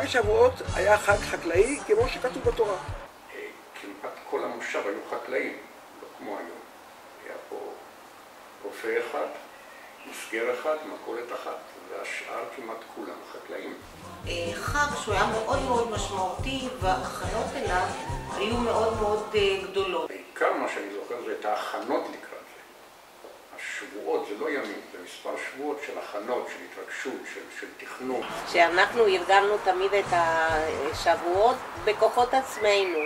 חג השבועות היה חג חקלאי כמו שכתוב בתורה. כמעט כל המושב היו חקלאים, לא כמו היום. היה פה רופא אחד, מסגר אחד, מכולת אחת, והשאר כמעט כולם חקלאים. חג שהוא היה מאוד מאוד משמעותי, וההכנות אליו היו מאוד מאוד גדולות. בעיקר מה שאני זוכר זה את ההכנות לקראת זה. השבועות זה לא ימים, זה מספר שבועות של הכנות, של התרגשות, של תכנון. שאנחנו ארגנו תמיד את השבועות בכוחות עצמנו.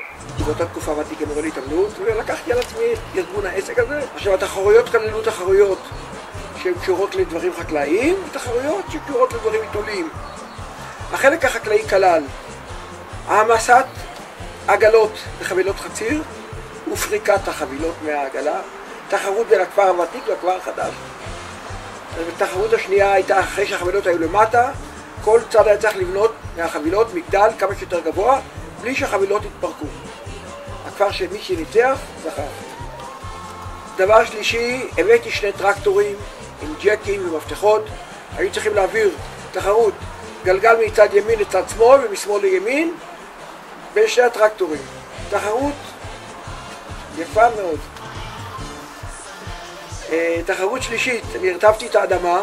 באותה תקופה עבדתי כמורה להתעמלות, ולקחתי על עצמי את ארגון העסק הזה. עכשיו התחרויות כללו תחרויות שהן קשורות לדברים חקלאיים, ותחרויות שקשורות לדברים עיתוליים. החלק החקלאי כלל העמסת עגלות בחבילות חציר ופריקת החבילות מהעגלה, תחרות בין הכפר הוותיק לכפר החדש. התחרות השנייה הייתה אחרי שהחבילות היו למטה, כל צד היה צריך לבנות מהחבילות מגדל כמה שיותר גבוה, בלי שהחבילות התפרקו. הכפר של מי שניצח זכה. דבר שלישי, הבאתי 2 טרקטורים עם ג'קים ומפתחות, היו צריכים להעביר תחרות גלגל מצד ימין לצד שמאל ומשמאל לימין בין 2 הטרקטורים. תחרות יפה מאוד. תחרות שלישית, אני הרטבתי את האדמה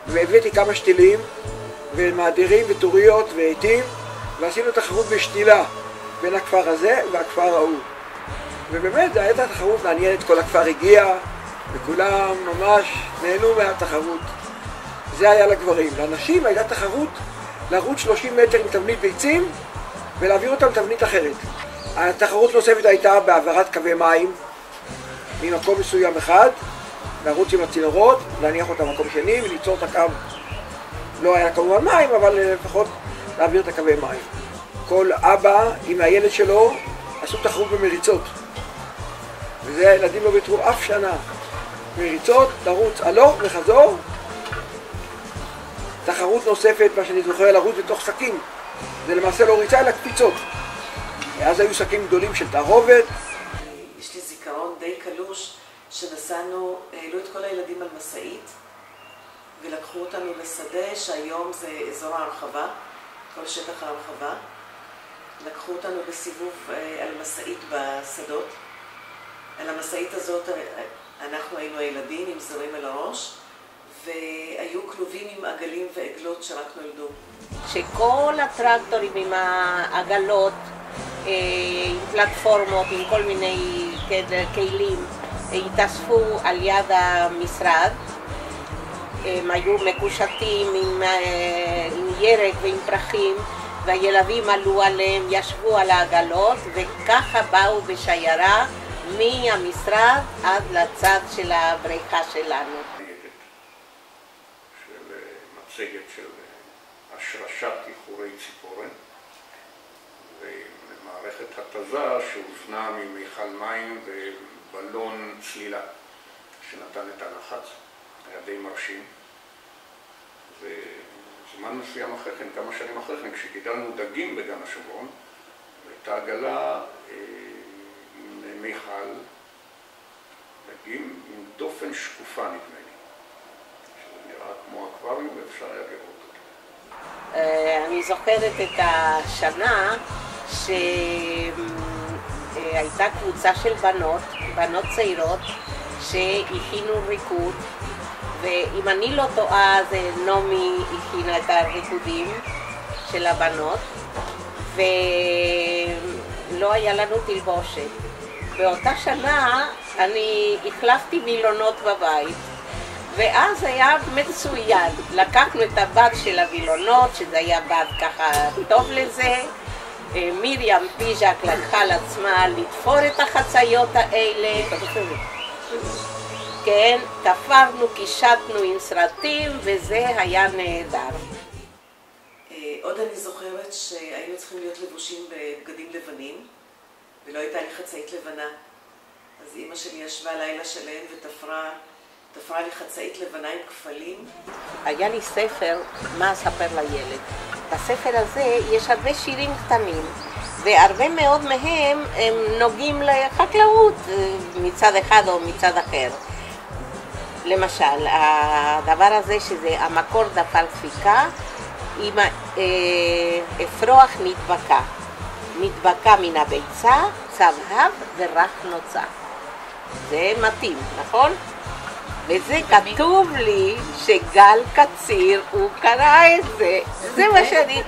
והבאתי כמה שתילים ומעדרים וטוריות ועיתים, ועשינו תחרות בשתילה בין הכפר הזה והכפר ההוא. ובאמת זו הייתה תחרות מעניינת, כל הכפר הגיע וכולם ממש נהנו מהתחרות. זה היה לגברים. לאנשים הייתה תחרות לרוץ 30 מטר עם תבנית ביצים ולהעביר אותם תבנית אחרת. התחרות נוספת הייתה בהעברת קווי מים ממקום מסוים אחד, לרוץ עם הצינורות, להניח אותם במקום שני וליצור את הקו. לא היה כמובן מים, אבל לפחות להעביר את הקווי מים. כל אבא עם הילד שלו עשו תחרות במריצות. וזה הילדים לא ויתרו אף שנה. מריצות, לרוץ הלוך וחזור. תחרות נוספת, מה שאני זוכר, לרוץ בתוך שקים. זה למעשה לא ריצה אלא קפיצות. אז היו שקים גדולים של תערובת. יש לי זיכרון די קלוש שנסענו, העלו את כל הילדים על מסעית ולקחו אותנו לשדה שהיום זה אזור ההרחבה, כל שטח ההרחבה. לקחו אותנו בסיבוב על מסעית בשדות. על המסעית הזאת אנחנו היינו הילדים עם זרים על הראש, והיו כלובים עם עגלים ועגלות שרק נולדו. שכל הטרקטורים עם העגלות, עם פלטפורמות, עם כל מיני כלים, התאספו על יד המשרד. הם היו מקושטים עם ירק ועם פרחים, והילדים עלו עליהם, ישבו על העגלות, וככה באו בשיירה מהמשרד עד לצד של הבריכה שלנו. של מצגת של השרשת איחורי ציפורן ומערכת התזה שהוזנה ממיכל מים ובלון צלילה שנתן את הלחץ, היה די מרשים. וזמן מסוים אחרי כן, כמה שנים אחרי כן, כשגידלנו דגים בגן השומרון, והייתה עגלה עם מיכל דגים עם דופן שקופה נדמה לי, שזה נראה כמו אקווריום ואפשר היה לראות אותו. אני זוכרת את השנה שהייתה קבוצה של בנות צעירות שהכינו ריקוד, ואם אני לא טועה זה נעמי הכינה את הריקודים של הבנות, ולא היה לנו תלבושת. באותה שנה אני החלפתי וילונות בבית, ואז היה מצוין. לקחנו את הבד של הוילונות, שזה היה בד ככה טוב לזה. מרים פיז'ק לקחה לעצמה לתפור את החצאיות האלה. כן, תפרנו, קישטנו עם סרטים, וזה היה נהדר. עוד אני זוכרת שהיינו צריכים להיות לבושים בבגדים לבנים, ולא הייתה לי חצאית לבנה. אז אמא שלי ישבה לילה שלם ותפרה לי חצאית לבנה עם כפלים. היה לי ספר, מה אספר לילד. בספר הזה יש הרבה שירים קטנים, והרבה מאוד מהם הם נוגעים לחקלאות מצד אחד או מצד אחר. למשל, הדבר הזה שזה המקור דפל דפיקה, אם האפרוח נדבקה מן הביצה, צבהב ורח נוצה. זה מתאים, נכון? וזה כתוב לי שגל קציר, הוא קרא את זה. זה מה שאני...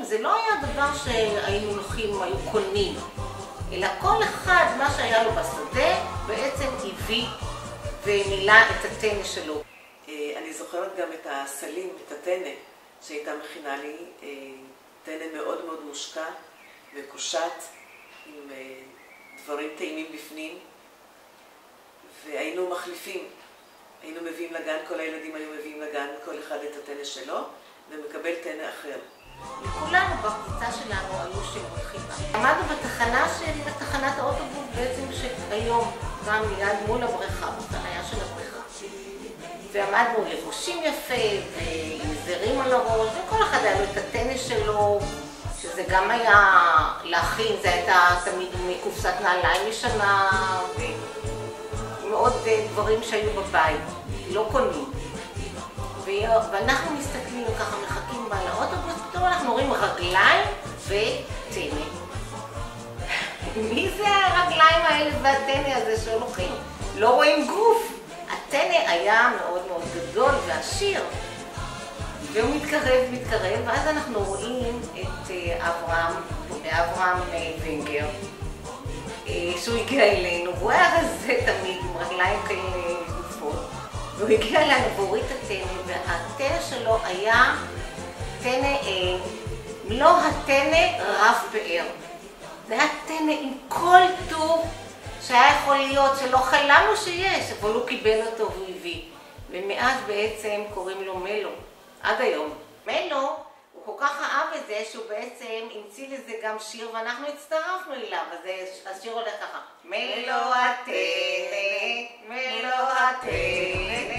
זה לא היה דבר שהיינו הולכים, היו קונים, אלא כל אחד, מה שהיה לו בשדה, בעצם הביא ומילא את הטנא שלו. אני זוכרת גם את הסלים, את הטנא שהייתה מכינה לי, טנא מאוד מאוד מושקע וקושט, עם דברים טעימים בפנים, והיינו מחליפים. היינו מביאים לגן, כל הילדים היו מביאים לגן, כל אחד את הטנא שלו, ומקבל טנא אחר. וכולנו בקבוצה שלנו היו שהולכים. עמדנו בתחנת האוטובוס בעצם שהיום גם ליד מול הבריכה, בחניה של הבריכה. ועמדנו לבושים יפה ועם זרים על הראש, וכל אחד היה לו את הטנא שלו, שזה גם היה להכין, זה הייתה תמיד מקופסת נעליים משנה, ומאוד דברים שהיו בבית, לא קונים. ואנחנו מסתכלים ככה, מחכים לאוטובוס, פתאום אנחנו רואים רגליים וטנא. מי זה הרגליים האלה והטנא הזה שהולכים? לא רואים גוף. הטנא היה מאוד מאוד גדול ועשיר. והוא מתקרב, ואז אנחנו רואים את אברהם ונגר, שהוא הגיע אלינו, והוא היה רזה תמיד עם רגליים כאלה גופות. והוא הגיע אלינו והוריד את הטנא, והטנא שלו היה טנא, לא הטנא רב פאר. זה היה טנא עם כל טוב שהיה יכול להיות, שלא חלמנו שיש, אבל הוא קיבל אותו והוא הביא. ומאז בעצם קוראים לו מלו, עד היום. מלו, הוא כל כך אהב את זה שהוא בעצם המציא לזה גם שיר, ואנחנו הצטרפנו אליו, אז השיר הולך ככה. מלו הטנא, מלו הטנא.